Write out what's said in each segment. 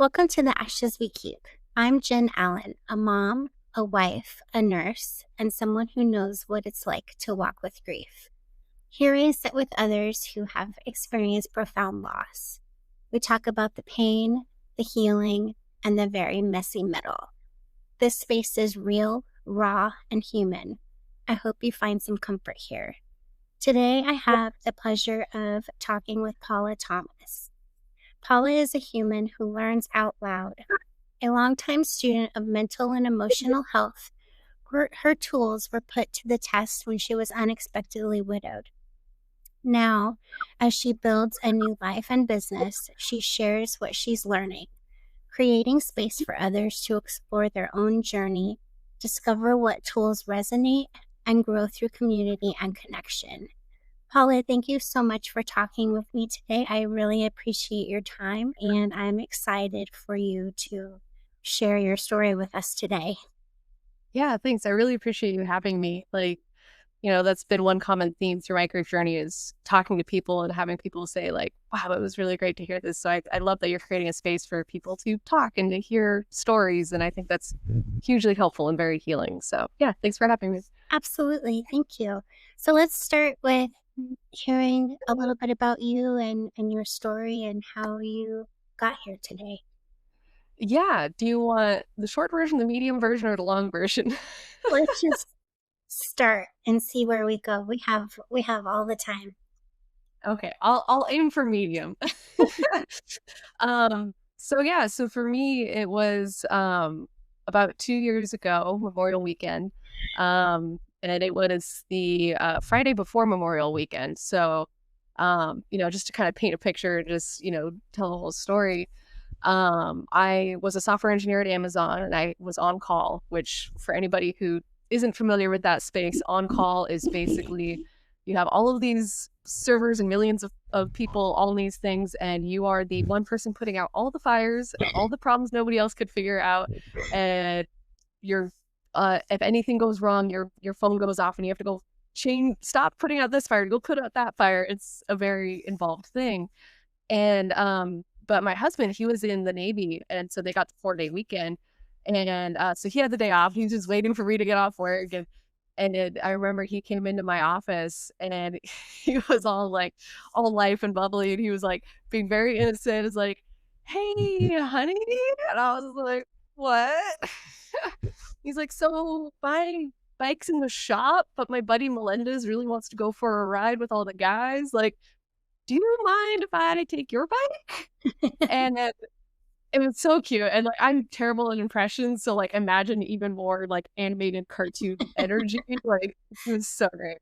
Welcome to the Ashes We Keep. I'm Jen Allen, a mom, a wife, a nurse, and someone who knows what it's like to walk with grief. Here I sit with others who have experienced profound loss. We talk about the pain, the healing, and the very messy middle. This space is real, raw, and human. I hope you find some comfort here. Today, I have the pleasure of talking with Paula Thomas. Paula is a human who learns out loud. A longtime student of mental and emotional health, her tools were put to the test when she was unexpectedly widowed. Now, as she builds a new life and business, she shares what she's learning, creating space for others to explore their own journey, discover what tools resonate, and grow through community and connection. Paula, thank you so much for talking with me today. I really appreciate your time, and I'm excited for you to share your story with us today. Yeah, thanks. I really appreciate you having me. That's been one common theme through my grief journey is talking to people and having people say like, wow, it was really great to hear this. So I love that you're creating a space for people to talk and to hear stories. And I think that's hugely helpful and very healing. So yeah, thanks for having me. Absolutely. Thank you. So let's start with hearing a little bit about you and your story and how you got here today. Yeah. Do you want the short version, the medium version, or the long version? Let's just start and see where we go. We have all the time. Okay, I'll aim for medium. So for me, it was about 2 years ago, Memorial Weekend. And it was the Friday before Memorial Weekend. So just to kind of paint a picture, just tell the whole story. I was a software engineer at Amazon and I was on call, which for anybody who isn't familiar with that space, on call is basically you have all of these servers and millions of people, all these things, and you are the one person putting out all the fires and all the problems nobody else could figure out. And you're if anything goes wrong, your phone goes off and you have to go stop putting out this fire, go put out that fire. It's a very involved thing. And but my husband, he was in the Navy, and so they got the 4-day weekend. And so he had the day off. He was just waiting for me to get off work. And I remember he came into my office and he was all life and bubbly. And he was like being very innocent. It's like, hey, honey. And I was like, what? He's like, so my bike's in the shop, but my buddy Melendez really wants to go for a ride with all the guys. Like, do you mind if I take your bike? And it was so cute. And like, I'm terrible at impressions. So like, imagine even more like animated cartoon energy. Like, it was so great.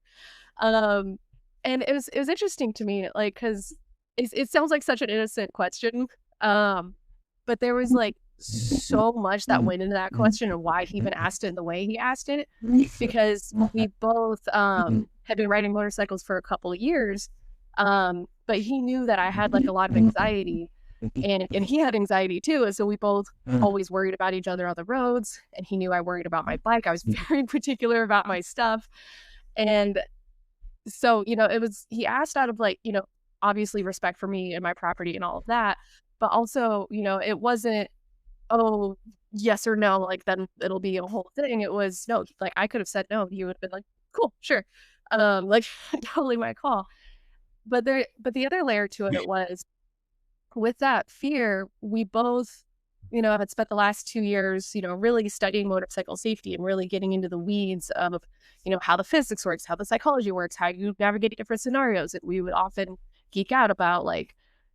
Um, and it was interesting to me, like, cause it sounds like such an innocent question. But there was like so much that went into that question and why he even asked it the way he asked it, because we both, had been riding motorcycles for a couple of years. But he knew that I had like a lot of anxiety and he had anxiety too. And so we both always worried about each other on the roads. And he knew I worried about my bike. I was very particular about my stuff. And so, he asked out of like, obviously respect for me and my property and all of that. But also, it wasn't, oh, yes or no, like then it'll be a whole thing. It was no, like I could have said no. He would have been like, cool, sure. Like totally my call. But the other layer to it was with that fear, we both, had spent the last 2 years, really studying motorcycle safety and really getting into the weeds of, how the physics works, how the psychology works, how you navigate different scenarios. And we would often geek out about like,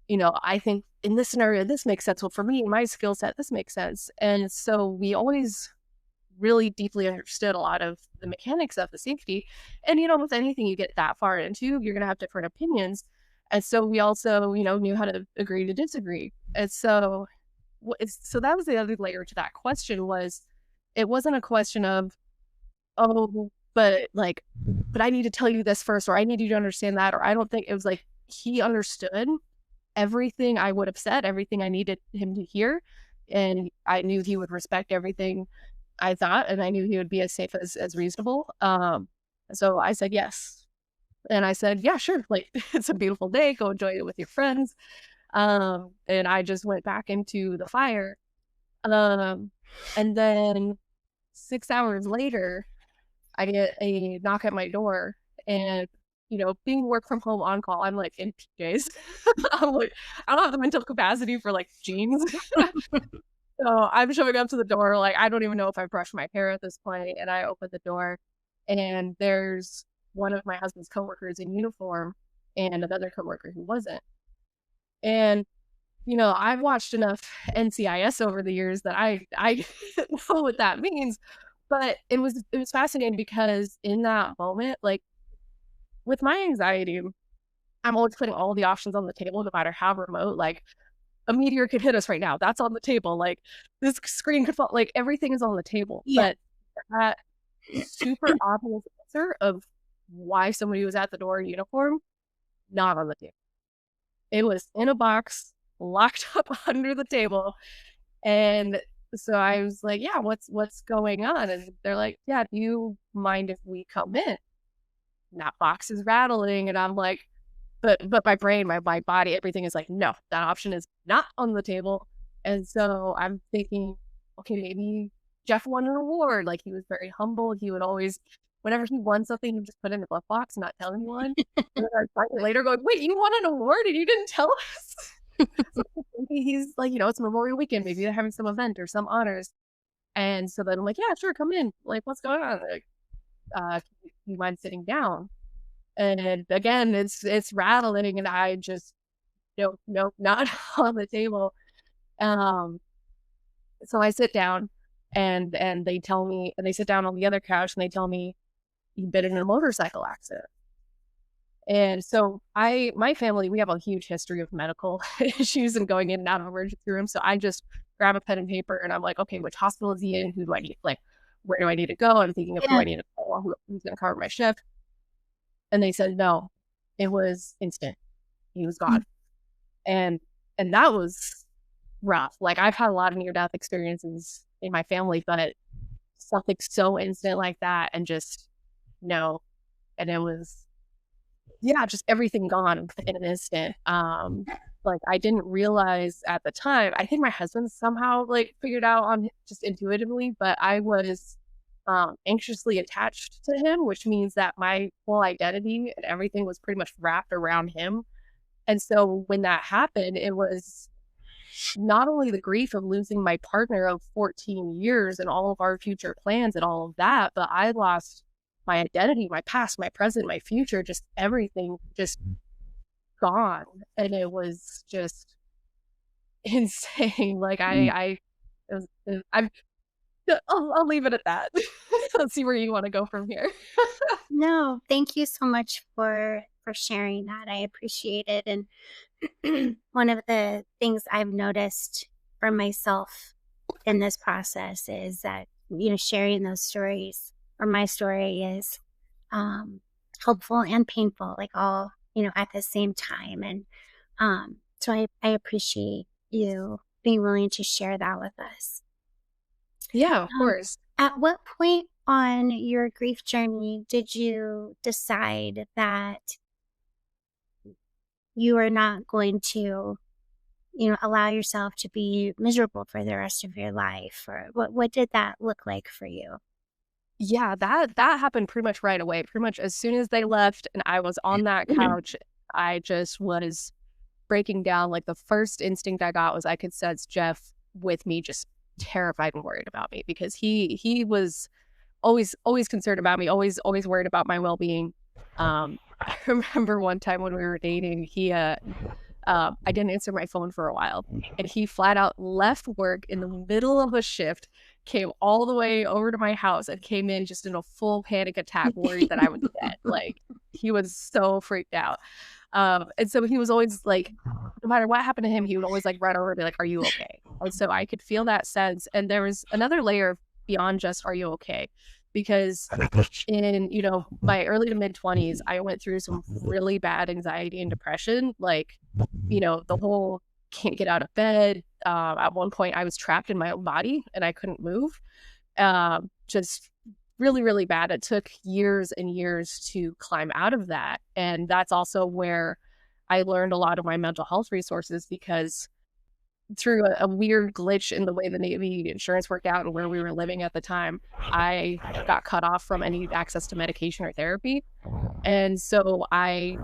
I think in this scenario, this makes sense. Well, for me, my skill set, this makes sense. And so we always really deeply understood a lot of the mechanics of the safety. And, with anything you get that far into, you're going to have different opinions. And so we also, knew how to agree to disagree. And so, so that was the other layer to that question was, it wasn't a question of, oh, but I need to tell you this first, or I need you to understand that, or I don't think it was like, he understood everything I would have said, everything I needed him to hear. And I knew he would respect everything I thought, and I knew he would be as safe as reasonable. So I said yes. And I said, yeah, sure. Like, it's a beautiful day. Go enjoy it with your friends. And I just went back into the fire. Um, and then 6 hours later, I get a knock at my door, and, being work from home on call, I'm, like, in PJs. I'm like, I don't have the mental capacity for, like, jeans. So, I'm showing up to the door, like, I don't even know if I brushed my hair at this point, and I open the door, and there's one of my husband's coworkers in uniform and another coworker who wasn't. And, I've watched enough NCIS over the years that I know what that means, but it was fascinating because in that moment, like, with my anxiety, I'm always putting all the options on the table no matter how remote, like, a meteor could hit us right now, that's on the table, like, this screen could fall, like, everything is on the table, Yeah. but that super obvious answer of why somebody was at the door in uniform, not on the table. It was in a box, locked up under the table, and so I was like, "Yeah, what's going on?" And they're like, "Yeah, do you mind if we come in?" And that box is rattling, and I'm like, but my brain, my body, everything is like, "No, that option is not on the table." And so I'm thinking, okay, maybe Jeff won an award. Like, he was very humble. He would always, whenever he won something, he would just put it in the glove box and not tell anyone. And then I find it later going, "Wait, you won an award and you didn't tell us?" So maybe he's like, it's Memorial Weekend. Maybe they're having some event or some honors. And so then I'm like, "Yeah, sure, come in. Like, what's going on?" They're like, you mind sitting down?" And again, it's rattling, and I just, nope, nope, not on the table. Um, so I sit down, and they tell me, and they sit down on the other couch, and they tell me, "You've been in a motorcycle accident." And so my family, we have a huge history of medical issues and going in and out of emergency rooms. So I just grab a pen and paper, and I'm like, okay, which hospital is he in? Who do I need? Like, where do I need to go? I'm thinking of who Yeah. I need to call, who's going to cover my shift. And they said, no, it was instant. He was gone. And, and that was rough. Like, I've had a lot of near death experiences in my family, but something so instant like that, and just no. And it was, yeah, just everything gone in an instant. Like, I didn't realize at the time. I think my husband somehow, like, figured out on just intuitively, but I was, anxiously attached to him, which means that my whole identity and everything was pretty much wrapped around him. And so when that happened, it was not only the grief of losing my partner of 14 years and all of our future plans and all of that, but I lost my identity, my past, my present, my future, just everything just gone. And it was just insane. Like, it was, I'll leave it at that. Let's see where you want to go from here. No, thank you so much for sharing that. I appreciate it. And one of the things I've noticed for myself in this process is that, sharing those stories, or my story, is helpful and painful, like, all, at the same time. And so I appreciate you being willing to share that with us. Yeah, of Um, course. at what point on your grief journey did you decide that you are not going to, allow yourself to be miserable for the rest of your life? Or what did that look like for you? Yeah, that happened pretty much right away. Pretty much as soon as they left and I was on that couch, I just was breaking down. Like, the first instinct I got was I could sense Jeff with me, just terrified and worried about me, because he was always concerned about me, always worried about my well-being. I remember one time when we were dating, I didn't answer my phone for a while, and he flat out left work in the middle of a shift, came all the way over to my house, and came in just in a full panic attack, worried that I was dead. Like, he was so freaked out. And so he was always like, no matter what happened to him, he would always, like, run over and be like, "Are you okay?" And so I could feel that sense. And there was another layer beyond just, "Are you okay?" Because in, my early to mid 20s, I went through some really bad anxiety and depression. Like, the whole can't get out of bed. At one point, I was trapped in my own body and I couldn't move. Just really, really bad. It took years and years to climb out of that. And that's also where I learned a lot of my mental health resources because through a weird glitch in the way the Navy insurance worked out and where we were living at the time, I got cut off from any access to medication or therapy. And so I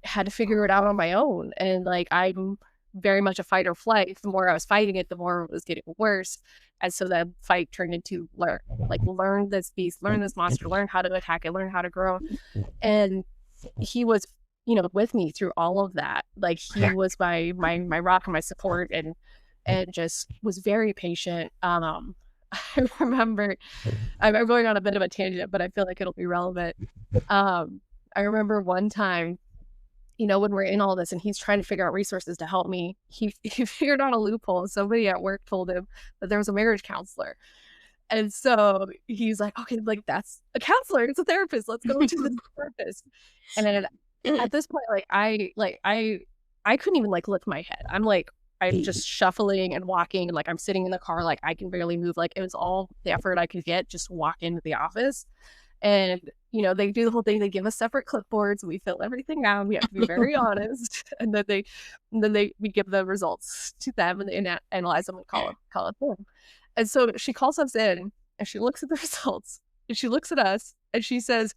had to figure it out on my own. And like, I'm very much a fight or flight. The more I was fighting it, the more it was getting worse. And so that fight turned into learn this beast, learn this monster, learn how to attack it, learn how to grow. And he was, with me through all of that. Like, he was my rock and my support, and just was very patient. I remember, I'm going on a bit of a tangent, but I feel like it'll be relevant. I remember one time, when we're in all this and he's trying to figure out resources to help me, he figured out a loophole. Somebody at work told him that there was a marriage counselor. And so he's like, okay, like, that's a counselor, it's a therapist. Let's go to the therapist. And then at this point, I couldn't even like lift my head. I'm just shuffling and walking, and like I'm sitting in the car, like I can barely move. Like, it was all the effort I could get just to walk into the office. And, they do the whole thing. They give us separate clipboards. We fill everything out. We have to be very honest. And then we give the results to them, and they analyze them and call it in. And so she calls us in, and she looks at the results, and she looks at us, and she says,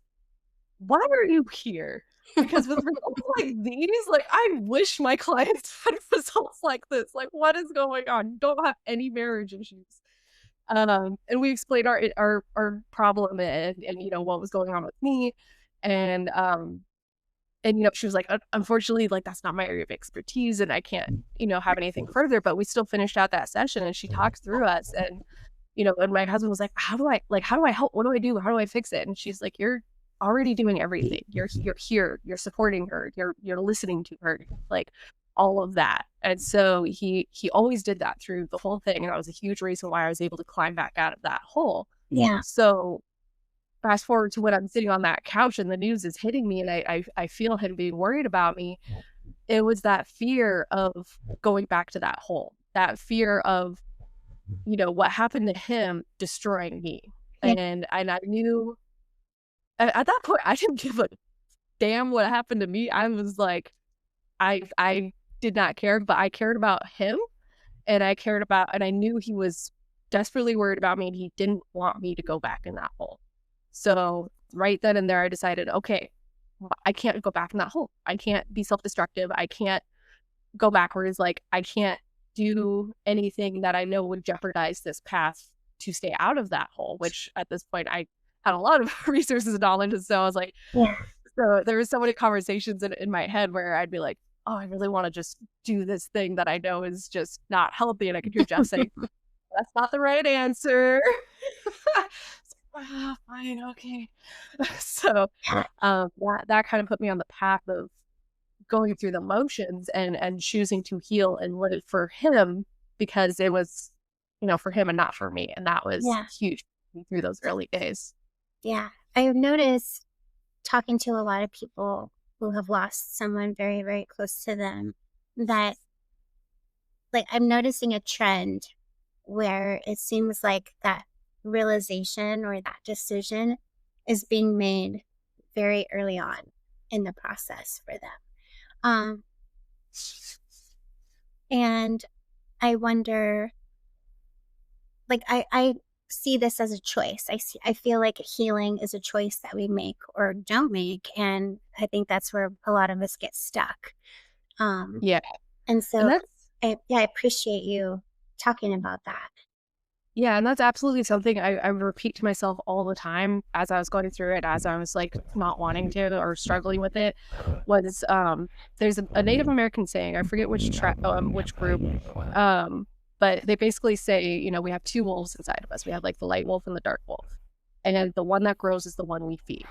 "Why are you here? Because with results like these, like, I wish my clients had results like this. Like, what is going on? You don't have any marriage issues." And we explained our problem, and what was going on with me. And she was like, Unfortunately, like, that's not my area of expertise, and I can't, have anything further." But we still finished out that session, and she talked through us. And and my husband was like, how do I help? What do I do? How do I fix it? And she's like, "You're already doing everything. You're here, you're supporting her, you're listening to her, like, all of that." And so he always did that through the whole thing. And that was a huge reason why I was able to climb back out of that hole. Yeah. So fast forward to when I'm sitting on that couch and the news is hitting me, and I feel him being worried about me. It was that fear of going back to that hole, that fear of, what happened to him destroying me. Yeah. And I knew at that point, I didn't give a damn what happened to me. I was like, I did not care, but I cared about him, and I knew he was desperately worried about me, and he didn't want me to go back in that hole. So right then and there, I decided, okay, I can't go back in that hole. I can't be self-destructive. I can't go backwards. Like, I can't do anything that I know would jeopardize this path to stay out of that hole, which at this point I had a lot of resources and knowledge. And so I was like, Yeah. so there was so many conversations in my head where I'd be like, oh, I really want to just do this thing that I know is just not healthy. And I could hear Jeff saying, that's not the right answer. Fine, okay. So that kind of put me on the path of going through the motions and choosing to heal and live for him, because it was, for him and not for me. And that was Yeah. huge through those early days. Yeah. I've noticed, talking to a lot of people who have lost someone very, very close to them, that, like, I'm noticing a trend where it seems like that realization or that decision is being made very early on in the process for them. Um, and I wonder, like, I see this as a choice. I feel like healing is a choice that we make or don't make, and I think that's where a lot of us get stuck. Um, Yeah. and And so that's I appreciate you talking about that. Yeah, and that's absolutely something I repeat to myself all the time as I was going through it, as I was like not wanting to or struggling with it. Was there's a Native American saying, I forget which group, but they basically say, we have two wolves inside of us. We have like the light wolf and the dark wolf, and the one that grows is the one we feed.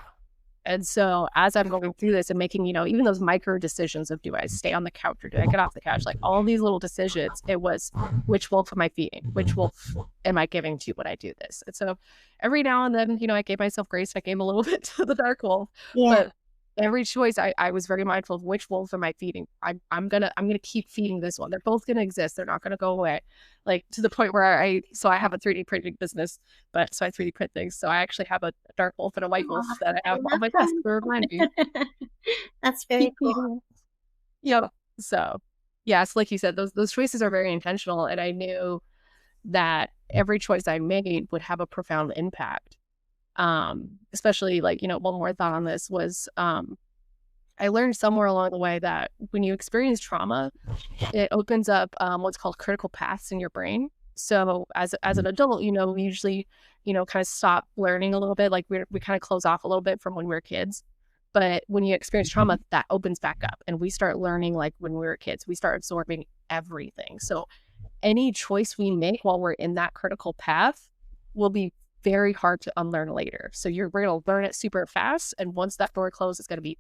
And so as I'm going through this and making, even those micro decisions of, do I stay on the couch or do I get off the couch? Like, all these little decisions, it was, which wolf am I feeding? Which wolf am I giving to when I do this? And so every now and then, I gave myself grace. I gave a little bit to the dark wolf, Yeah. but every choice I was very mindful of, which wolf am I feeding? I'm gonna keep feeding this one. They're both gonna exist. They're not gonna go away. Like, to the point where I have a 3D printing business, but so I 3D print things. So I actually have a dark wolf and a white wolf Aw, that I I have on love my desk that. to remind me. That's very cool. Yep. So, yes, like you said, those choices are very intentional, and I knew that every choice I made would have a profound impact. Especially like, one more thought on this was, I learned somewhere along the way that when you experience trauma, it opens up what's called critical paths in your brain. So as an adult, we usually, kind of stop learning a little bit. Like we kind of close off a little bit from when we were kids. But when you experience trauma, that opens back up, and we start learning like when we were kids. We start absorbing everything. So any choice we make while we're in that critical path will be very hard to unlearn later. So we're going to learn it super fast, and once that door closes, it's going to be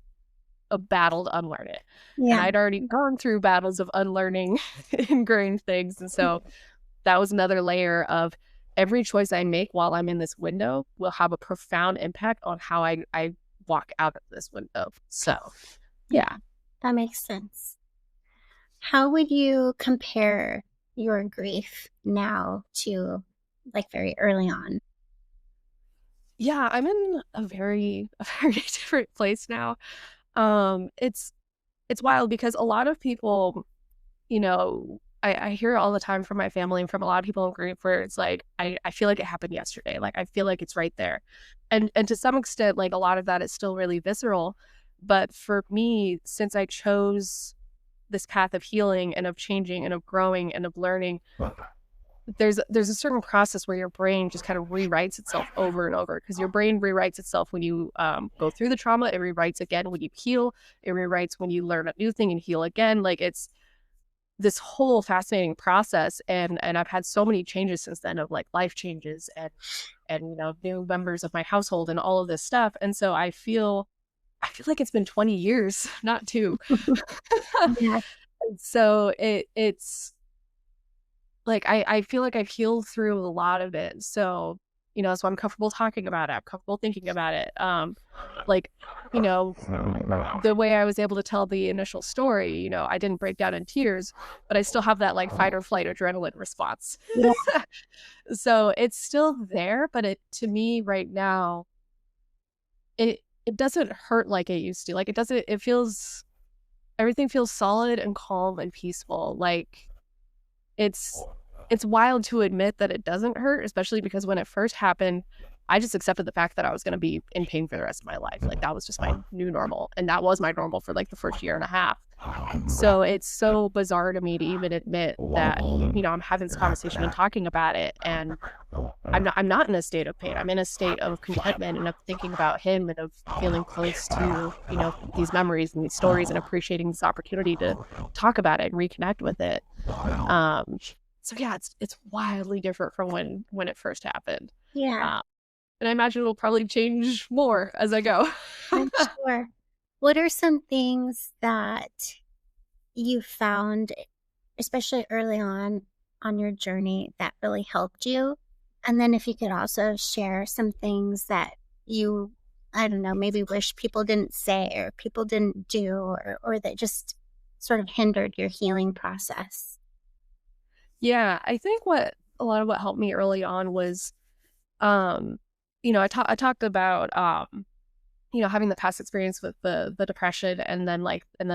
a battle to unlearn it. And Yeah. I'd already gone through battles of unlearning ingrained things. And so that was another layer of every choice I make while I'm in this window will have a profound impact on how I walk out of this window. So, yeah. That makes sense. How would you compare your grief now to like very early on? Yeah, I'm in a very different place now. It's wild because a lot of people, I hear it all the time from my family and from a lot of people in grief where it's like, I feel like it happened yesterday. Like I feel like it's right there. And to some extent, like a lot of that is still really visceral. But for me, since I chose this path of healing and of changing and of growing and of learning, there's a certain process where your brain just kind of rewrites itself over and over, because your brain rewrites itself when you go through the trauma. It rewrites again when you heal. It rewrites when you learn a new thing and heal again. Like it's this whole fascinating process, and I've had so many changes since then, of like life changes and new members of my household and all of this stuff. And so I feel like it's been 20 years, not two. Yeah. So it's like I feel like I've healed through a lot of it. So, so I'm comfortable talking about it. I'm comfortable thinking about it. Like, you know, the way I was able to tell the initial story, I didn't break down in tears, but I still have that like fight or flight adrenaline response. Yeah. So it's still there, but to me right now, it doesn't hurt like it used to. Like everything feels solid and calm and peaceful. Like it's it's wild to admit that it doesn't hurt, especially because when it first happened, I just accepted the fact that I was going to be in pain for the rest of my life. Like that was just my new normal, and that was my normal for like the first year and a half. So it's so bizarre to me to even admit that, I'm having this conversation and talking about it, and I'm not in a state of pain. I'm in a state of contentment and of thinking about him and of feeling close to, these memories and these stories, and appreciating this opportunity to talk about it and reconnect with it. So yeah, it's wildly different from when it first happened. Yeah. And I imagine it'll probably change more as I go. I'm sure. What are some things that you found, especially early on your journey, that really helped you? And then if you could also share some things that you, I don't know, maybe wish people didn't say or people didn't do, or that just sort of hindered your healing process. Yeah, I think a lot of what helped me early on was, um, I talked about, having the past experience with the depression, and then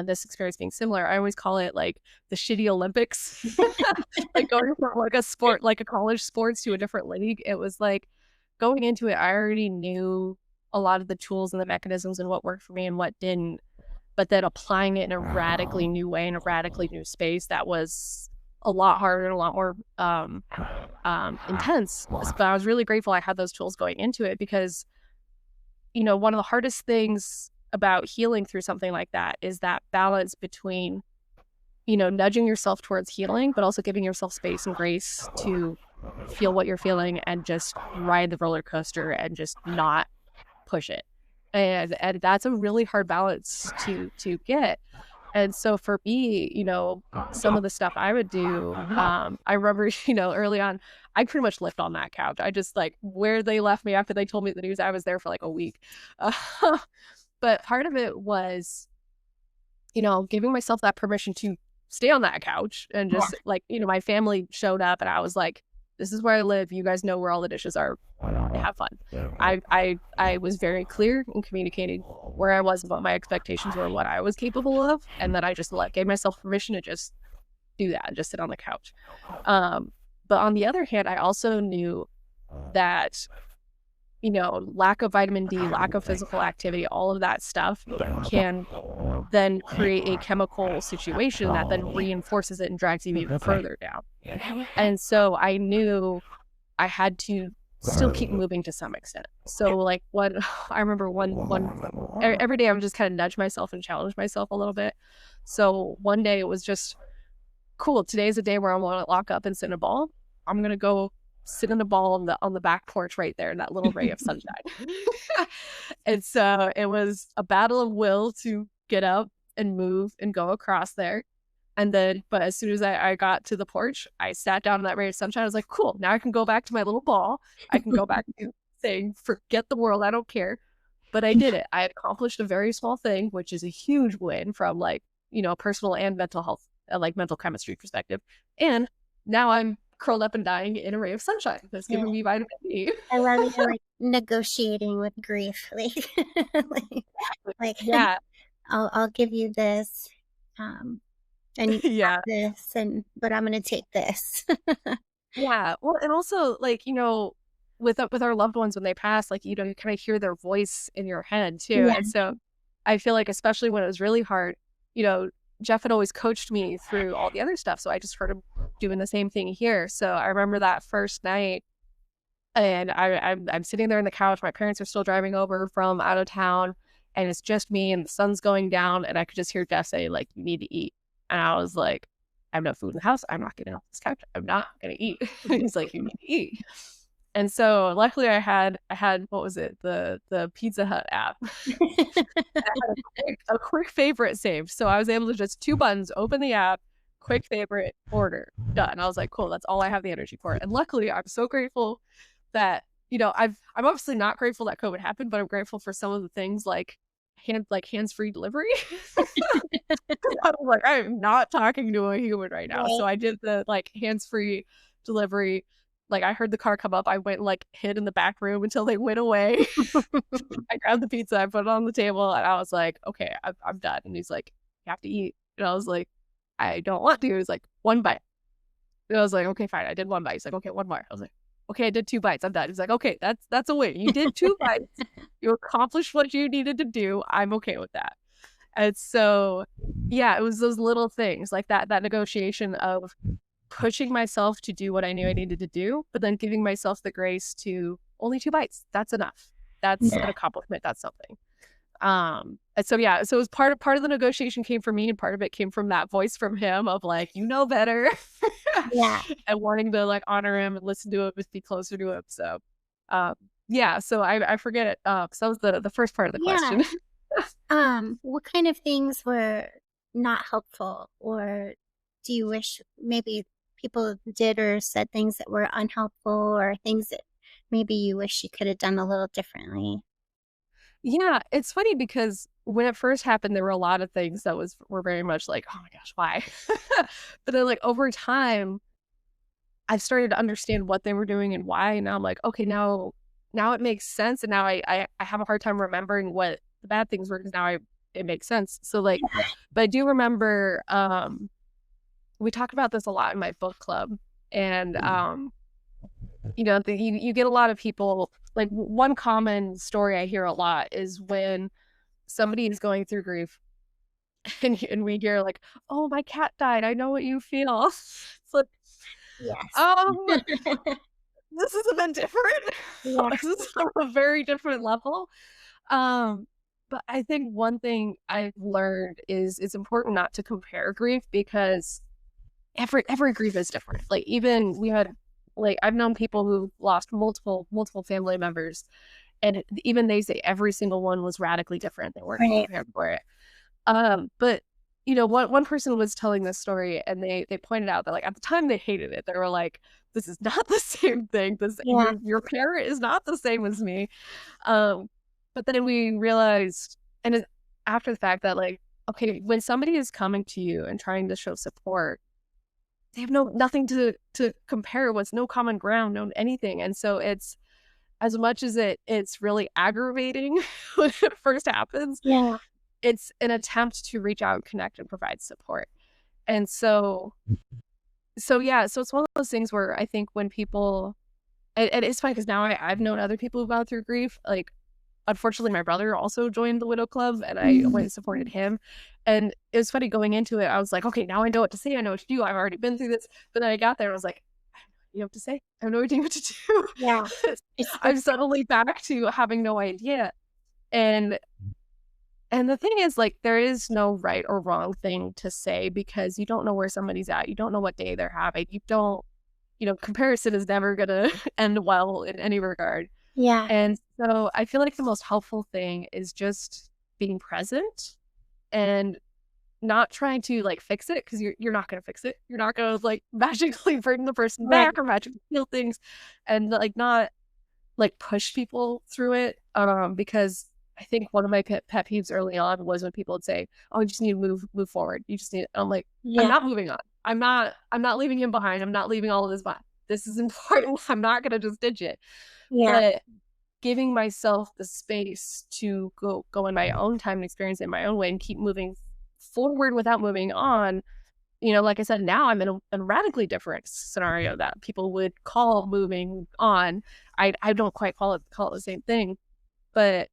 this experience being similar. I always call it like the shitty Olympics, like going from like a sport, like a college sports, to a different league. It was like going into it, I already knew a lot of the tools and the mechanisms and what worked for me and what didn't, but then applying it in a radically new way, in a radically new space, that was a lot harder and a lot more intense. But I was really grateful I had those tools going into it, because one of the hardest things about healing through something like that is that balance between, nudging yourself towards healing, but also giving yourself space and grace to feel what you're feeling and just ride the roller coaster and just not push it. And that's a really hard balance to get. And so for me, some of the stuff I would do, I remember, early on, I pretty much lived on that couch. I just like where they left me after they told me the news, I was there for like a week. Uh, but part of it was, giving myself that permission to stay on that couch, and just like, my family showed up and I was like, This is where I live. You guys know where all the dishes are. Have fun. I was very clear in communicating where I was, what my expectations were, what I was capable of, and that I just gave myself permission to just do that, just sit on the couch. But on the other hand, I also knew that, lack of vitamin D, lack of physical activity, all of that stuff can then create a chemical situation that then reinforces it and drags you even further down. And so I knew I had to still keep moving to some extent. So like I remember every day I would just kind of nudge myself and challenge myself a little bit. So one day it was just, cool, today's a day where I want to lock up and sit in a ball. I'm going to go sit in a ball on the back porch right there in that little ray of sunshine. And so it was a battle of will to get up and move and go across there. And then, but as soon as I got to the porch, I sat down in that ray of sunshine. I was like, cool, now I can go back to my little ball. I can go back to saying, forget the world, I don't care. But I did it. I had accomplished a very small thing, which is a huge win from like, personal and mental health, like mental chemistry perspective. And now I'm curled up and dying in a ray of sunshine that's giving me vitamin D. I love you like negotiating with grief. Like Yeah. I'll give you this. And you Yeah. have this, but I'm gonna take this. Yeah. Well, and also like, with our loved ones when they pass, like, you kind of hear their voice in your head too. Yeah. And so I feel like, especially when it was really hard, Jeff had always coached me through all the other stuff. So I just heard him doing the same thing here. So I remember that first night, and I'm sitting there on the couch. My parents are still driving over from out of town, and it's just me, and the sun's going down, and I could just hear Jeff say, like, you need to eat. And I was like, I have no food in the house. I'm not getting off this couch. I'm not going to eat. He's like, you need to eat. And so luckily I had, what was it? The Pizza Hut app. I had a quick favorite saved. So I was able to just 2 buttons, open the app, quick favorite, order, done. I was like, cool, that's all I have the energy for. And luckily I'm so grateful that, I'm obviously not grateful that COVID happened, but I'm grateful for some of the things like hands-free delivery. I was like, I'm not talking to a human right now. Right. So I did the hands-free delivery. Like, I heard the car come up. I went and hid in the back room until they went away. I grabbed the pizza, I put it on the table, and I was like, okay, I'm done. And he's like, you have to eat. And I was like, I don't want to. He was like, 1 bite. And I was like, okay, fine. I did 1 bite. He's like, okay, 1 more. I was like, okay, I did 2 bites. I'm done. He's like, okay, that's a win. You did 2 bites. You accomplished what you needed to do. I'm okay with that. And so, yeah, it was those little things like that negotiation of pushing myself to do what I knew I needed to do, but then giving myself the grace to only 2 bites. That's enough. That's an accomplishment. That's something. And so, yeah, so it was part of the negotiation came from me, and part of it came from that voice from him of like, better. Yeah. And wanting to honor him and listen to him and be closer to him. So, yeah, so I forget it. So that was the first part of the question. What kind of things were not helpful, or do you wish maybe people did or said things that were unhelpful, or things that maybe you wish you could have done a little differently? Yeah, it's funny because when it first happened, there were a lot of things that were very much like, oh my gosh, why? But then over time, I've started to understand what they were doing and why. And now I'm like, okay, now it makes sense. And now I have a hard time remembering what the bad things were, because now it makes sense. So but I do remember, we talked about this a lot in my book club, and you get a lot of people, like, one common story I hear a lot is when somebody is going through grief, and we hear like, oh, my cat died, I know what you feel. It's like, Yes. this is a bit different. Yeah. This is on a very different level. But I think one thing I've learned is it's important not to compare grief, because every grief is different. Like, even we had, I've known people who lost multiple family members, and even they say every single one was radically different. They weren't Right. prepared for it. But one person was telling this story, and they pointed out that at the time they hated it. They were like, this is not the same thing. Yeah. Your parent is not the same as me. But then we realized, and after the fact, that okay, when somebody is coming to you and trying to show support, they have nothing to compare with, no common ground, no anything. And so it's, as much as it's really aggravating when it first happens, Yeah. it's an attempt to reach out and connect and provide support. And so yeah, so it's one of those things where I think when people, and it's funny because now I've known other people who've gone through grief. Like, unfortunately, my brother also joined the Widow Club, and I went Mhm. and supported him. And it was funny going into it. I was like, okay, now I know what to say. I know what to do. I've already been through this. But then I got there and I was like, you have to say? I have no idea what to do. Yeah. It's the I'm suddenly back to having no idea. And the thing is, like, there is no right or wrong thing to say because you don't know where somebody's at. You don't know what day they're having. You don't, comparison is never gonna end well in any regard. yeah. And so I feel like the most helpful thing is just being present and not trying to like fix it because you're not gonna fix it. You're not gonna like magically bring the person Right. back or magically heal things, and like not like push people through it. Because I think one of my pet peeves early on was when people would say, "Oh, you just need to move forward. You just need." I'm like, I'm Yeah. not moving on. I'm not leaving him behind. I'm not leaving all of this behind. This is important. I'm not gonna just ditch it. Yeah. But giving myself the space to go in my own time and experience it in my own way and keep moving forward without moving on. Like I said, now I'm in a radically different scenario that people would call moving on. I don't quite call it the same thing, but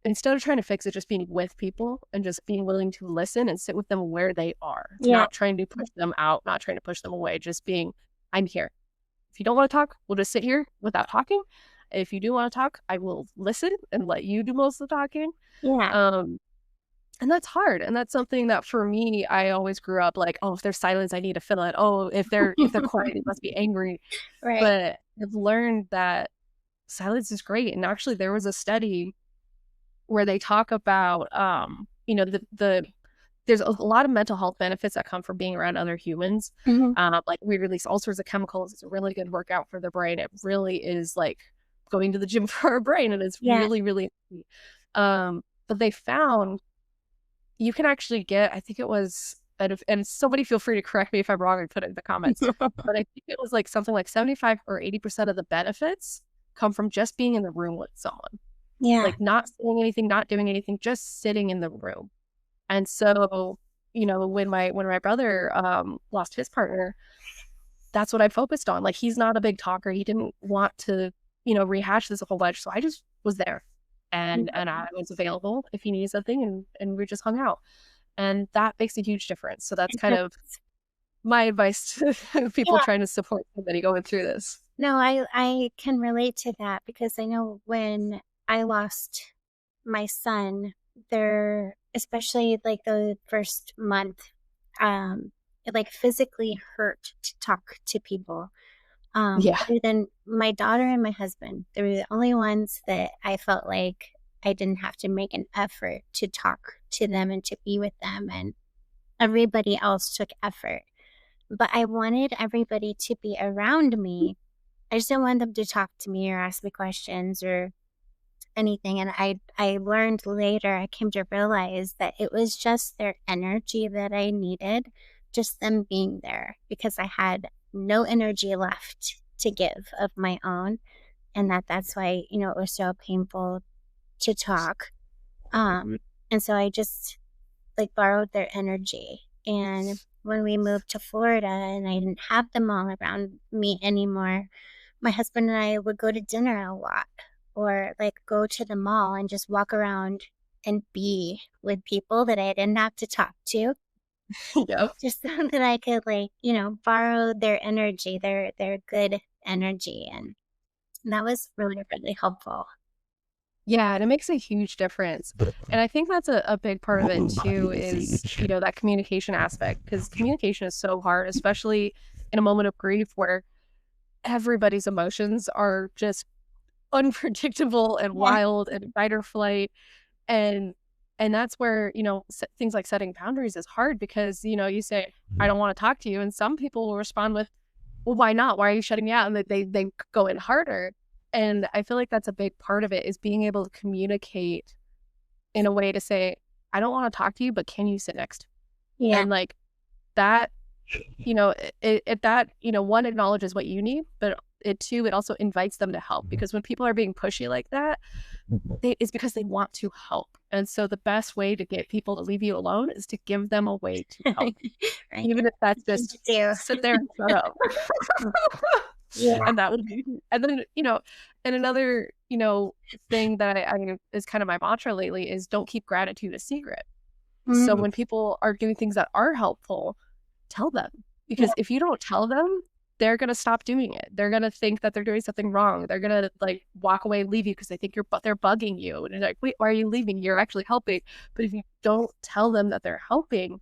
instead of trying to fix it, just being with people and just being willing to listen and sit with them where they are, Yeah. not trying to push them out, not trying to push them away, just being, I'm here. If you don't want to talk, we'll just sit here without talking. If you do want to talk, I will listen and let you do most of the talking. Yeah. Um, and that's hard. And that's something that for me, I always grew up like, oh, if there's silence, I need to fill it. Oh, if they're quiet, they must be angry. Right. But I've learned that silence is great. And actually there was a study where they talk about the there's a lot of mental health benefits that come from being around other humans. Mhm. Like we release all sorts of chemicals. It's a really good workout for the brain. It really is like going to the gym for our brain, and it's Yeah. really, really but they found you can actually get, I think it was, and somebody feel free to correct me if I'm wrong and put it in the comments, but I think it was like something like 75 or 80% of the benefits come from just being in the room with someone, Yeah. like not saying anything, not doing anything, just sitting in the room. And so, when my brother lost his partner, that's what I focused on. Like, he's not a big talker. He didn't want to, rehash this a whole bunch. So I just was there and I was available if he needed something, and we just hung out. And that makes a huge difference. So that's It kind does. of my advice to people Yeah. trying to support somebody going through this. No, I can relate to that because I know when I lost my son, there especially like the first month, it like physically hurt to talk to people. Yeah. Other than my daughter and my husband, they were the only ones that I felt like I didn't have to make an effort to talk to them and to be with them, and everybody else took effort. But I wanted everybody to be around me. I just didn't want them to talk to me or ask me questions or anything. And I learned later, I came to realize that it was just their energy that I needed, just them being there because I had no energy left to give of my own. And that's why, it was so painful to talk. Um, and so I just like borrowed their energy. And when we moved to Florida and I didn't have them all around me anymore, my husband and I would go to dinner a lot or like go to the mall and just walk around and be with people that I didn't have to talk to Yep. just so that I could like, borrow their energy, their good energy. And that was really, really helpful. Yeah, and it makes a huge difference. And I think that's a big part of it too is, that communication aspect, because communication is so hard, especially in a moment of grief where everybody's emotions are just unpredictable and Yeah. wild and fight or flight. And that's where, things like setting boundaries is hard because, you say, I don't want to talk to you. And some people will respond with, well, why not? Why are you shutting me out? And they go in harder. And I feel like that's a big part of it is being able to communicate in a way to say, I don't want to talk to you, but can you sit next to me? Yeah. And like that that, one acknowledges what you need, but it also invites them to help, because when people are being pushy like that, it's because they want to help. And so the best way to get people to leave you alone is to give them a way to help, Right. even if that's Thing to just do. sit there and shut up. Yeah. And that would be, and then, and another, thing that I is kind of my mantra lately is don't keep gratitude a secret. So Mm, when people are doing things that are helpful, tell them. yeah. Because if you don't tell them, they're gonna stop doing it. They're gonna think that they're doing something wrong. They're gonna like walk away and leave you because they think they're bugging you. And you're like, wait, why are you leaving? You're actually helping. But if you don't tell them that they're helping,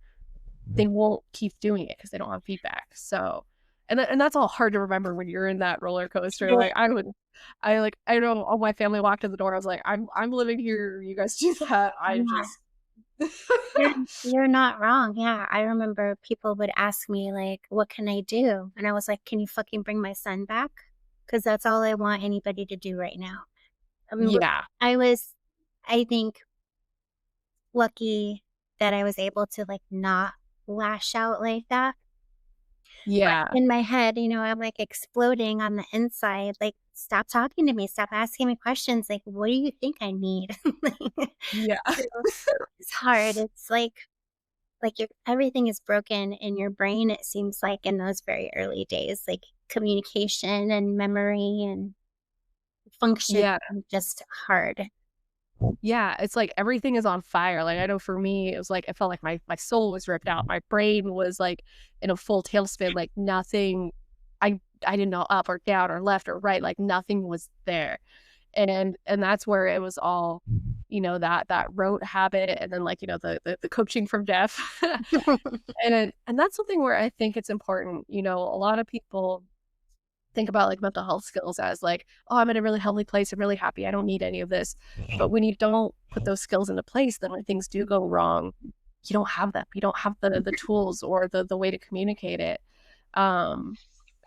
they won't keep doing it because they don't have feedback. So, and that's all hard to remember when you're in that roller coaster. Yeah. Like I know all my family walked in the door. I was like, I'm living here. You guys do that. I Yeah. just You're you're not wrong. Yeah. I remember people would ask me like, "What can I do?" And I was like, "Can you fucking bring my son back? Because that's all I want anybody to do right now." I mean, yeah, I was, I think, lucky that I was able to like not lash out like that. But yeah, in my head, I'm like exploding on the inside. Like, stop talking to me. Stop asking me questions. Like, what do you think I need? Like, yeah. so it's hard. It's like everything is broken in your brain. It seems like in those very early days, like communication and memory and function, Yeah. just hard. Yeah, it's like everything is on fire. Like I know for me, it was like I felt like my soul was ripped out. My brain was like in a full tailspin. Like nothing, I didn't know up or down or left or right. Like nothing was there, and that's where it was all, that rote habit, and then like the coaching from Jeff, and that's something where I think it's important. A lot of people think about like mental health skills as like, oh, I'm in a really healthy place. I'm really happy. I don't need any of this. But when you don't put those skills into place, then when things do go wrong, you don't have them. You don't have the tools or the way to communicate it. Um,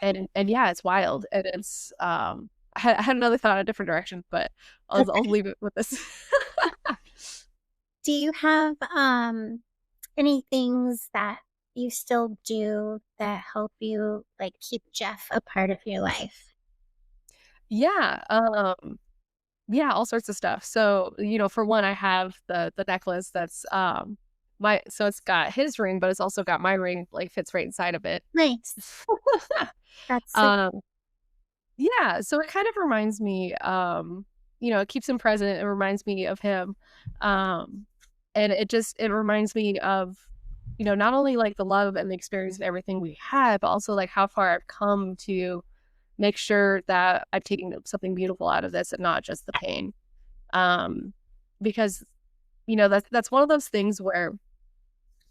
and yeah, it's wild. And it's I had another thought in a different direction, but I'll leave it with this. Do you have any things that you still do that help you like keep Jeff a part of your life? Yeah. Yeah, all sorts of stuff. So, for one, I have the necklace that's my so it's got his ring, but it's also got my ring, like fits right inside of it. Nice. That's so um yeah, so it kind of reminds me, it keeps him present, it reminds me of him. Um and it reminds me of, not only like the love and the experience and everything we had, but also like how far I've come to make sure that I've taken something beautiful out of this and not just the pain. Because that's one of those things where,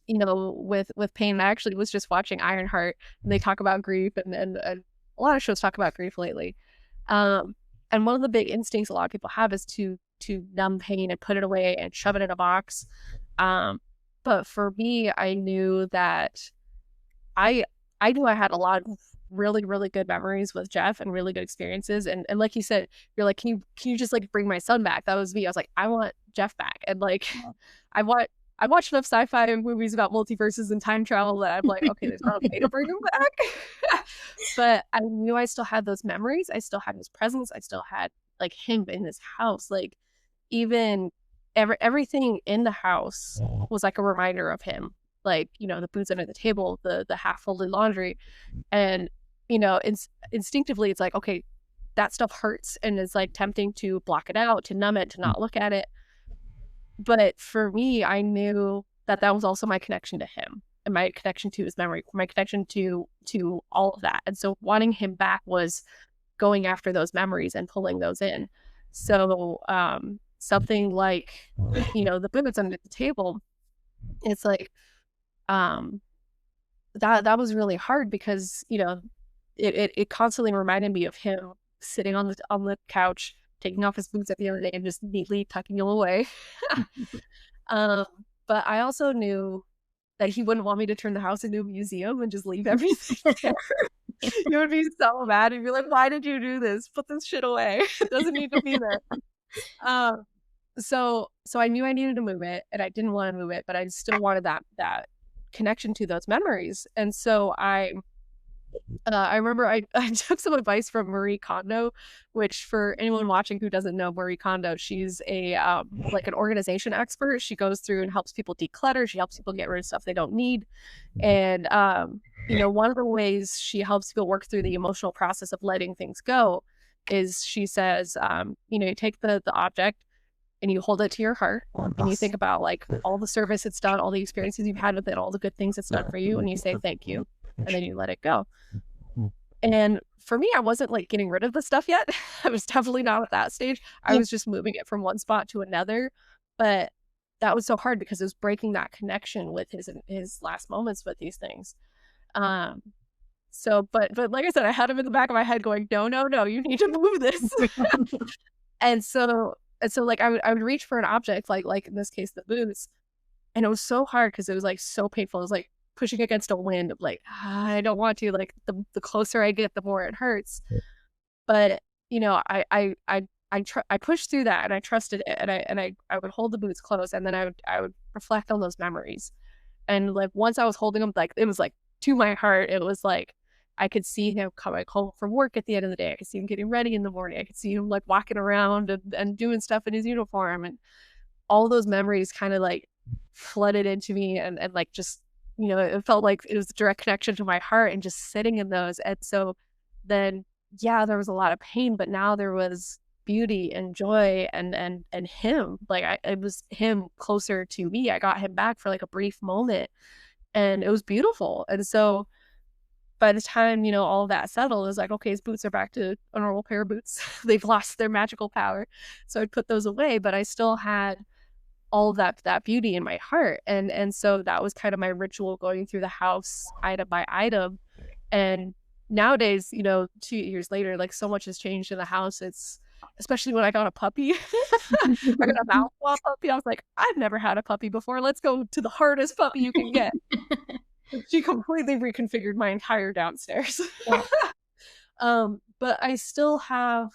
with pain. I actually was just watching Ironheart, and they talk about grief, and a lot of shows talk about grief lately. um and one of the big instincts a lot of people have is to numb pain and put it away and shove it in a box. Um but for me, I knew that I I knew I had a lot of really, really good memories with Jeff and really good experiences. And like you said, you're like, can you just like bring my son back? That was me. I was like, I want Jeff back. And like I want I watched enough sci-fi movies about multiverses and time travel that I'm like, okay, there's not a way to bring him back. But I knew I still had those memories. I still had his presence. I still had like him in his house. Like even everything in the house was like a reminder of him. Like, the boots under the table, the half folded laundry. And, instinctively it's like, okay, that stuff hurts and it's like tempting to block it out, to numb it, to not look at it. But for me, I knew that that was also my connection to him and my connection to his memory, my connection to all of that. And so wanting him back was going after those memories and pulling those in. So something like, the boots under the table, it's like, um that was really hard because, it constantly reminded me of him sitting on the couch, taking off his boots at the end of the day and just neatly tucking them away. Um, but I also knew that he wouldn't want me to turn the house into a museum and just leave everything there. He would be so mad. He'd be like, "Why did you do this? Put this shit away. It doesn't need to be there." Um, so I knew I needed to move it, and I didn't want to move it, but I still wanted that connection to those memories. And so I remember I took some advice from Marie Kondo, which for anyone watching who doesn't know Marie Kondo, she's a like an organization expert. She goes through and helps people declutter. She helps people get rid of stuff they don't need. And one of the ways she helps people work through the emotional process of letting things go is she says, you take the object and you hold it to your heart and you think about like all the service it's done, all the experiences you've had with it, all the good things it's done for you, and you say thank you, and then you let it go. And for me, I wasn't like getting rid of the stuff yet. I was definitely not at that stage. I Yeah. was just moving it from one spot to another. But that was so hard because it was breaking that connection with his last moments with these things. Um, but like I said, I had him in the back of my head going, no, no, no, you need to move this. And so like I would reach for an object, like in this case, the boots. And it was so hard because it was like so painful. It was like pushing against a wind of like, I don't want to, like the closer I get, the more it hurts. But I pushed through that and I trusted it, and I would hold the boots close, and then I would reflect on those memories. And like once I was holding them, like it was like to my heart, it was like I could see him coming home from work at the end of the day. I could see him getting ready in the morning. I could see him like walking around and doing stuff in his uniform, and all those memories kind of like flooded into me, and like just it felt like it was a direct connection to my heart and just sitting in those. And so then yeah, there was a lot of pain, but now there was beauty and joy and him, like it was him closer to me. I got him back for like a brief moment, and it was beautiful. And so by the time all of that settled, it was like, okay, his boots are back to a normal pair of boots. They've lost their magical power. So I'd put those away, but I still had all of that beauty in my heart. And so that was kind of my ritual, going through the house item by item. And nowadays, 2 years later, like so much has changed in the house. It's especially when I got a puppy. I got a mouthful puppy. I was like, I've never had a puppy before. Let's go to the hardest puppy you can get. She completely reconfigured my entire downstairs. Yeah. But I still have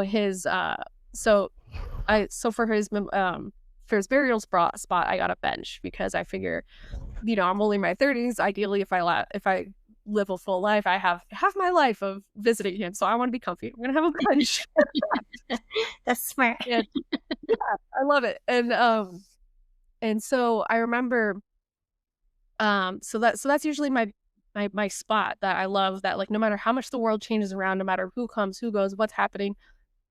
his so for his burial spot, I got a bench because I figure, I'm only in my 30s. Ideally, if I live a full life, I have half my life of visiting him, so I want to be comfy. I'm gonna have a bench. That's smart. And yeah, I love it. And so I remember, so that's usually my spot that I love. That like no matter how much the world changes around, no matter who comes, who goes, what's happening,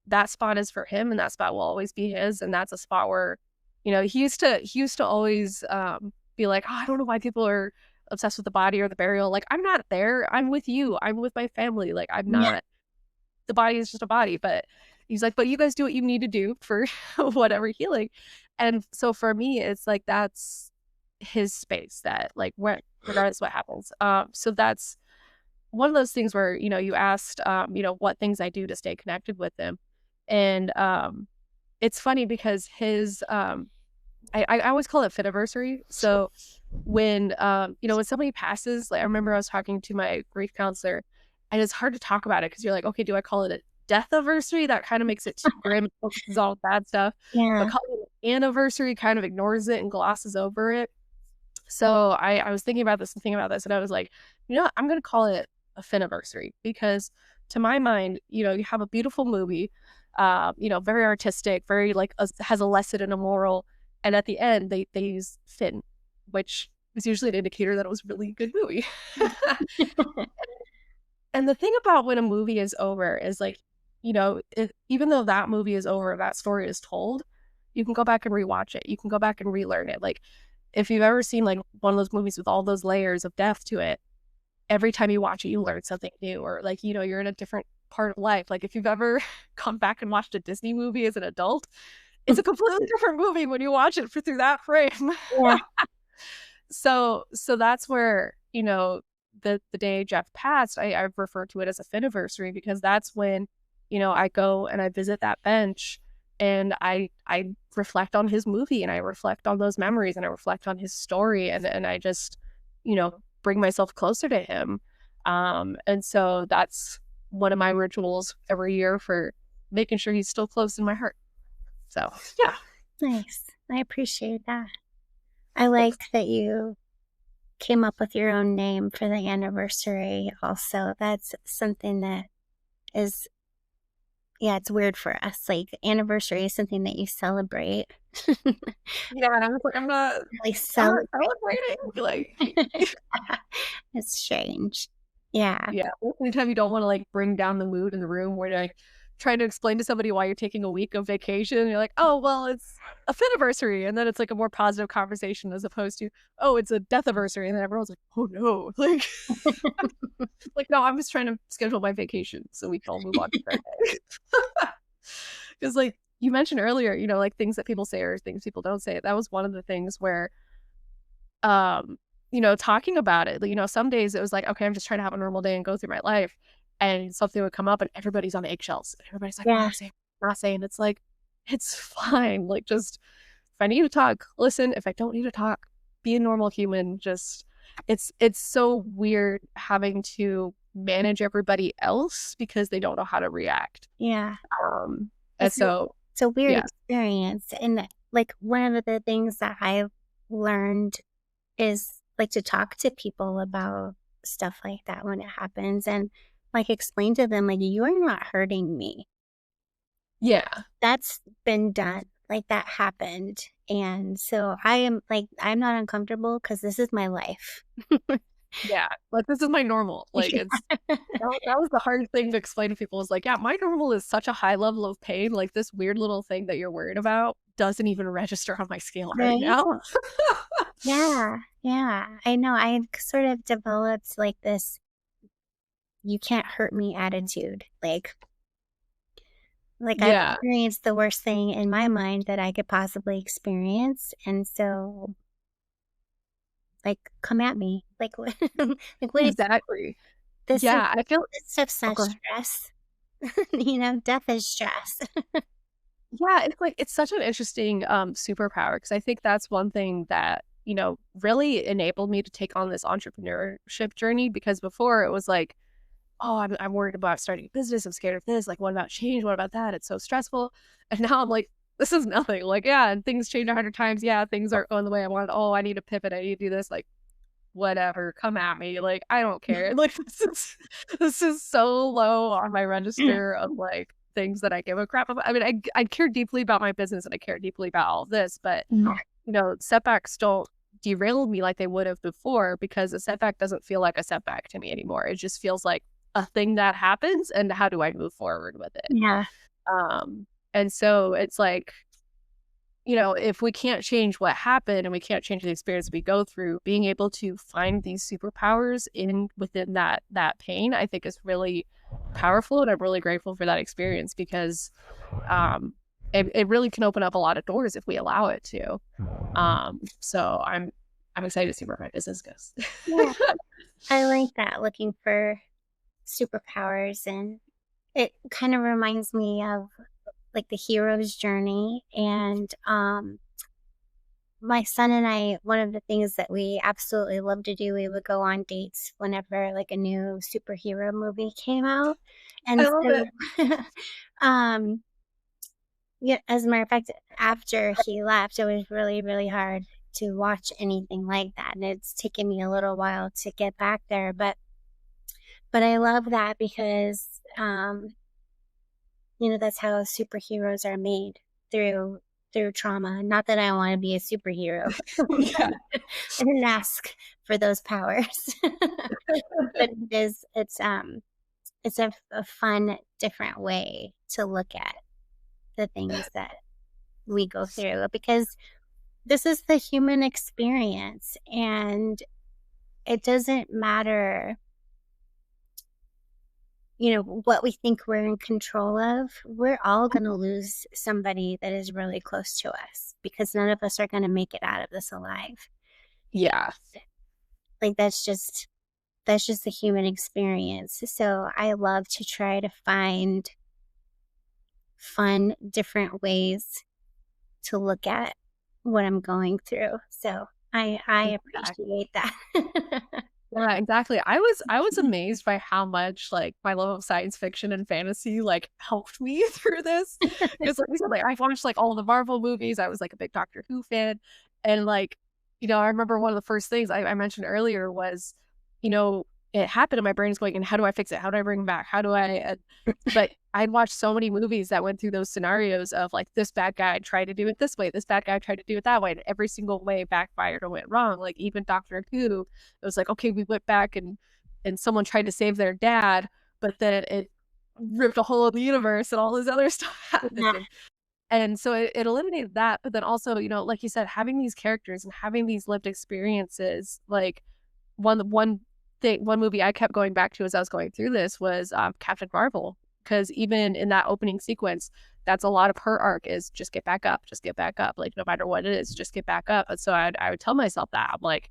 that spot is for him, and that spot will always be his. And that's a spot where, he used to always be like, oh, I don't know why people are obsessed with the body or the burial. Like, I'm not there. I'm with you. I'm with my family. Like, I'm Yeah. not. The body is just a body. But he's like, but you guys do what you need to do for whatever healing. And so for me, it's like that's his space. That like regardless what happens. So that's one of those things where you asked what things I do to stay connected with him. And it's funny because his I always call it fitiversary. So when when somebody passes, like I remember I was talking to my grief counselor, and it's hard to talk about it because you're like, okay, do I call it a death anniversary? That kind of makes it too grim and focuses on all the bad stuff. But Yeah. calling it an anniversary kind of ignores it and glosses over it. So I was thinking about this and and I was like, I'm gonna call it a finiversary, because to my mind, you have a beautiful movie, very artistic, very like has a lesson and a moral, and at the end they use fin, which is usually an indicator that it was a really good movie. And the thing about when a movie is over is like, even though that movie is over, that story is told, you can go back and rewatch it. You can go back and relearn it. Like if you've ever seen like one of those movies with all those layers of depth to it, every time you watch it, you learn something new, or like, you're in a different part of life. Like if you've ever come back and watched a Disney movie as an adult, it's a completely different movie when you watch it through that frame. Yeah. So that's where, the day Jeff passed, I refer to it as a finiversary, because that's when, I go and I visit that bench and I reflect on his movie, and I reflect on those memories, and I reflect on his story, and I just, bring myself closer to him. And so that's one of my rituals every year for making sure he's still close in my heart. So yeah. Nice. I appreciate that. I like that you came up with your own name for the anniversary also. That's something that is, yeah, it's weird for us. Like, anniversary is something that you celebrate. Yeah, and I was like, Really I'm not celebrate. celebrating. Like, It's strange. Yeah. yeah, anytime you don't want to like bring down the mood in the room where you're like trying to explain to somebody why you're taking a week of vacation, you're like, oh, well, it's a fit anniversary. And then it's like a more positive conversation as opposed to, oh, it's a death anniversary. And then everyone's like, oh no. Like, no, I'm just trying to schedule my vacation so we can all move on to our day. Because like you mentioned earlier, like things that people say or things people don't say. That was one of the things where um, talking about it, some days it was like, okay, I'm just trying to have a normal day and go through my life. And something would come up and everybody's on eggshells. Everybody's like, Yeah. Roxanne, not saying it's like, it's fine. Like, just if I need to talk, listen. If I don't need to talk, be a normal human. Just it's so weird having to manage everybody else because they don't know how to react. Yeah. Um, and It's a so it's a weird yeah, experience, and, like, one of the things that I've learned is, like, to talk to people about stuff like that when it happens and, like, explain to them, like, "You're not hurting me. yeah. That's been done. Like, that happened, and so I am like, I'm not uncomfortable because this is my life." Yeah, like, this is my normal, like, it's that was the hard thing to explain to people is like, "Yeah, my normal is such a high level of pain, like, this weird little thing that you're worried about doesn't even register on my scale right Right? now." Yeah, yeah. I know, I sort of developed, like, this "you can't hurt me" attitude, I've Yeah, experienced the worst thing in my mind that I could possibly experience, and so, like, come at me. Like, what like, what is exactly. this is Yeah, I feel this stuff's oh, not go ahead. stress. Death is stress. Yeah, it's like it's such an interesting, superpower because I think that's one thing that, really enabled me to take on this entrepreneurship journey because before it was like, "Oh, I'm worried about starting a business. I'm scared of this. Like, what about change? What about that? It's so stressful." And now I'm like, "This is nothing." Like, yeah, and things change 100 times. Yeah, things aren't going the way I want. Oh, I need to pivot. I need to do this. Like, whatever. Come at me. Like, I don't care. Like, this is so low on my register of like things that I give a crap about. I mean, I care deeply about my business and I care deeply about all of this, but setbacks don't derail me like they would have before because a setback doesn't feel like a setback to me anymore. It just feels like a thing that happens and how do I move forward with it? Yeah, And so it's like, if we can't change what happened and we can't change the experience we go through, being able to find these superpowers in within that pain, I think is really powerful. And I'm really grateful for that experience because it really can open up a lot of doors if we allow it to. So I'm excited to see where my business goes. yeah. I like that, looking for superpowers, and it kind of reminds me of, like, the hero's journey, and, my son and I, one of the things that we absolutely love to do, we would go on dates whenever, like, a new superhero movie came out, I and love it. so, um, yeah, as a matter of fact, after he left, it was really, really hard to watch anything like that, and it's taken me a little while to get back there, but I love that because, that's how superheroes are made, through trauma. Not that I wanna be a superhero. Yeah. I didn't ask for those powers. But it's a fun, different way to look at the things that we go through because this is the human experience, and it doesn't matter, what we think we're in control of. We're all gonna lose somebody that is really close to us because none of us are gonna make it out of this alive. Yeah. Like, that's just the human experience. So I love to try to find fun, different ways to look at what I'm going through. So I appreciate that. Yeah, exactly. I was amazed by how much like my love of science fiction and fantasy like helped me through this. Because like we said, like I watched like all the Marvel movies. I was like a big Doctor Who fan. And like I remember one of the first things I mentioned earlier was, you know, it happened and my brain's going, and how do I fix it? How do I bring him back? How do I, but I'd watched so many movies that went through those scenarios of like, this bad guy tried to do it this way, this bad guy tried to do it that way, and every single way backfired or went wrong. Like even Doctor Who, it was like, okay, we went back and someone tried to save their dad, but then it ripped a hole in the universe and all this other stuff happened. Yeah. And so it eliminated that, but then also, like you said, having these characters and having these lived experiences, like one movie I kept going back to as I was going through this was Captain Marvel, because even in that opening sequence, that's a lot of her arc is just get back up, just get back up, like no matter what it is, just get back up. And so I would tell myself that I'm like,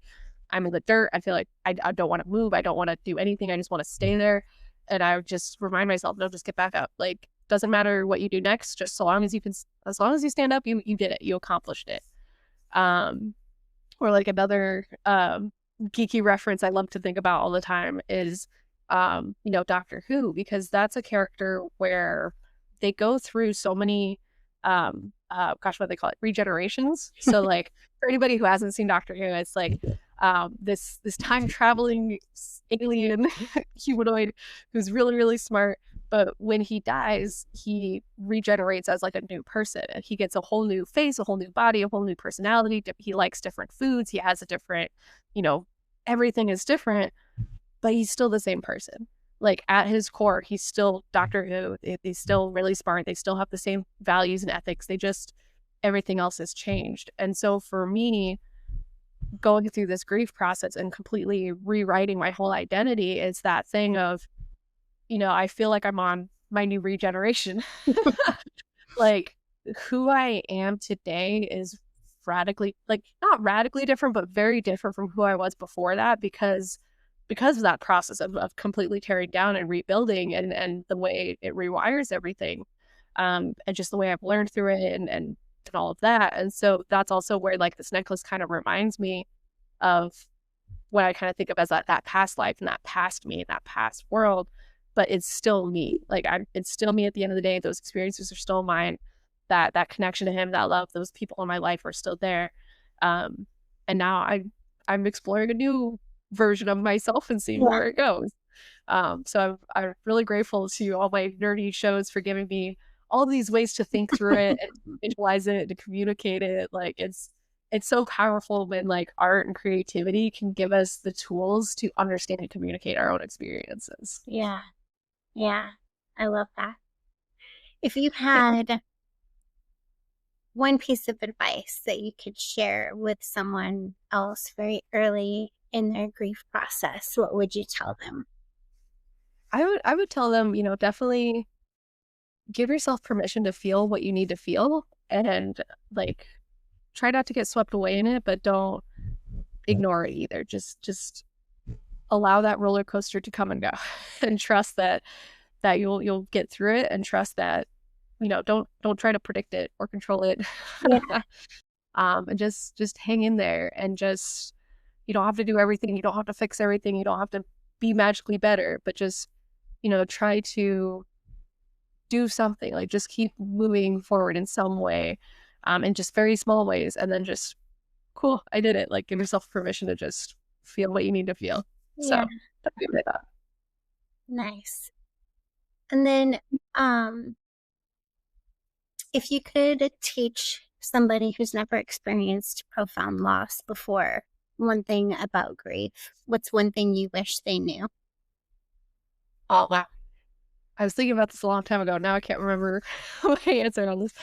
I'm in the dirt. I feel like I don't want to move. I don't want to do anything. I just want to stay there. And I would just remind myself, no, just get back up. Like doesn't matter what you do next, just so long as you can, as long as you stand up, you did it, you accomplished it. Um, or like another geeky reference I love to think about all the time is Doctor Who, because that's a character where they go through so many what do they call it, regenerations. So like for anybody who hasn't seen Doctor Who, it's like this time traveling alien humanoid who's really really smart, but when he dies he regenerates as like a new person, and he gets a whole new face, a whole new body, a whole new personality. He likes different foods, he has a different, everything is different, but he's still the same person. Like at his core, he's still Doctor Who. He's still really smart. They still have the same values and ethics. They just, everything else has changed. And so for me, going through this grief process and completely rewriting my whole identity is that thing of, I feel like I'm on my new regeneration. Like who I am today is radically, like not radically different, but very different from who I was before that, because of that process of completely tearing down and rebuilding, and the way it rewires everything, and just the way I've learned through it, and all of that. And so that's also where like this necklace kind of reminds me of what I kind of think of as that past life and that past me and that past world, but it's still me. Like it's still me at the end of the day. Those experiences are still mine. That connection to him, that love, those people in my life are still there. And now I'm exploring a new version of myself and seeing where it goes. So I'm really grateful to all my nerdy shows for giving me all these ways to think through it and visualize it, to communicate it. Like it's so powerful when like art and creativity can give us the tools to understand and communicate our own experiences. Yeah. Yeah. I love that. If you had one piece of advice that you could share with someone else very early in their grief process, what would you tell them? I would tell them, definitely give yourself permission to feel what you need to feel, and like try not to get swept away in it, but don't ignore it either. Just allow that roller coaster to come and go and trust that you'll get through it, and trust that, don't try to predict it or control it. Yeah. And just hang in there, and just, you don't have to do everything. You don't have to fix everything. You don't have to be magically better, but just, try to do something, like just keep moving forward in some way, in just very small ways. And then just, cool, I did it. Like give yourself permission to just feel what you need to feel. Yeah. So that's what I thought. Nice. And then, if you could teach somebody who's never experienced profound loss before one thing about grief, what's one thing you wish they knew? Oh, wow. I was thinking about this a long time ago. Now I can't remember my answer on this.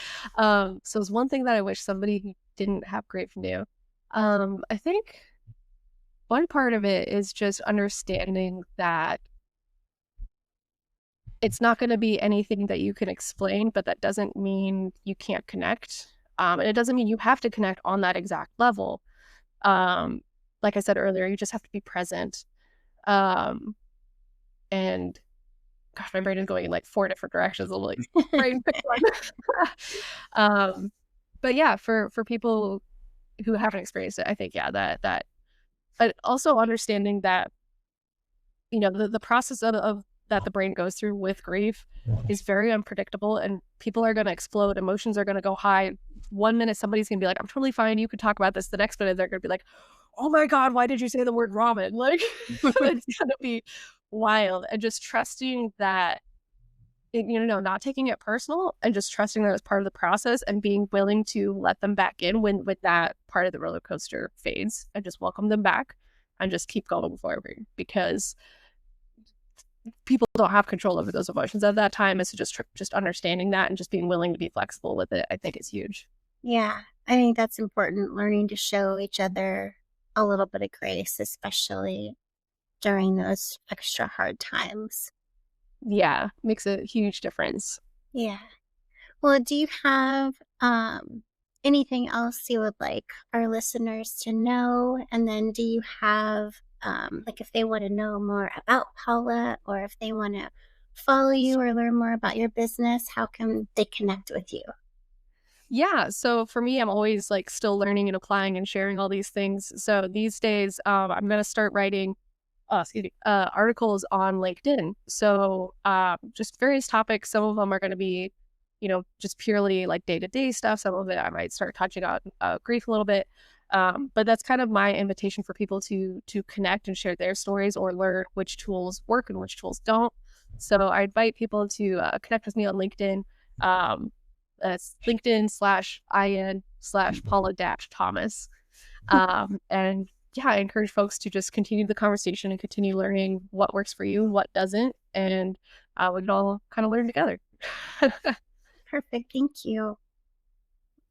So it's one thing that I wish somebody who didn't have grief knew. I think one part of it is just understanding that it's not going to be anything that you can explain, but that doesn't mean you can't connect. And it doesn't mean you have to connect on that exact level. Like I said earlier, you just have to be present. And gosh, my brain is going in like 4 different directions. I'm like, brain pick one. But yeah, for people who haven't experienced it, I think, yeah, that but also understanding that, the process of that the brain goes through with grief is very unpredictable, and people are going to explode. Emotions are going to go high one minute somebody's gonna be like, I'm totally fine, you could talk about this. The next minute they're gonna be like, oh my God, why did you say the word ramen? Like, it's gonna be wild. And just trusting that, not taking it personal and just trusting that it's part of the process and being willing to let them back in when that part of the roller coaster fades, and just welcome them back and just keep going forward, because people don't have control over those emotions at that time. It's just understanding that and just being willing to be flexible with it, I think, is huge. Yeah, I think that's important, learning to show each other a little bit of grace, especially during those extra hard times. Yeah, makes a huge difference. Yeah. Well, do you have anything else you would like our listeners to know? And then do you have like if they want to know more about Paula, or if they want to follow you or learn more about your business, how can they connect with you? Yeah, so for me, I'm always like still learning and applying and sharing all these things. So these days, I'm gonna start writing articles on LinkedIn. So just various topics. Some of them are going to be, just purely like day to day stuff. Some of it I might start touching on grief a little bit. But that's kind of my invitation for people to connect and share their stories, or learn which tools work and which tools don't. So I invite people to connect with me on LinkedIn. Um, that's LinkedIn/IN/Paula-Thomas. And yeah, I encourage folks to just continue the conversation and continue learning what works for you and what doesn't. And we can all kind of learn together. Perfect. Thank you.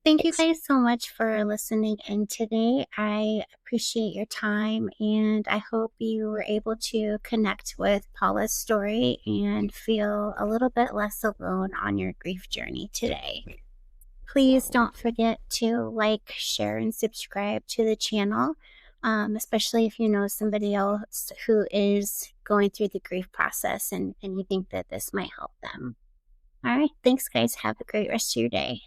Thank you Thanks. guys so much for listening in today. I appreciate your time, and I hope you were able to connect with Paula's story and feel a little bit less alone on your grief journey today. Please don't forget to like, share, and subscribe to the channel, especially if you know somebody else who is going through the grief process and you think that this might help them. All right. Thanks, guys. Have a great rest of your day.